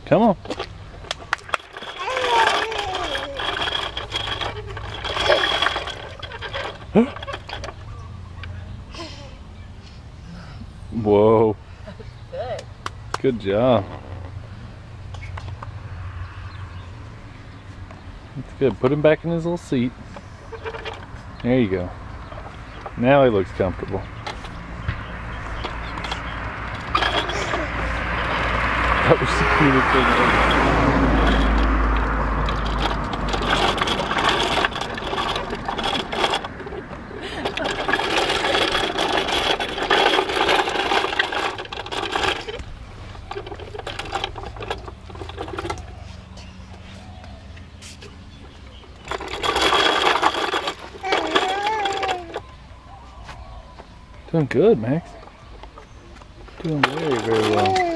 Come on. Whoa. Good. Good job. That's good. Put him back in his little seat. There you go. Now he looks comfortable. That was the cutest thing ever. Doing good, Max. Doing very, very well.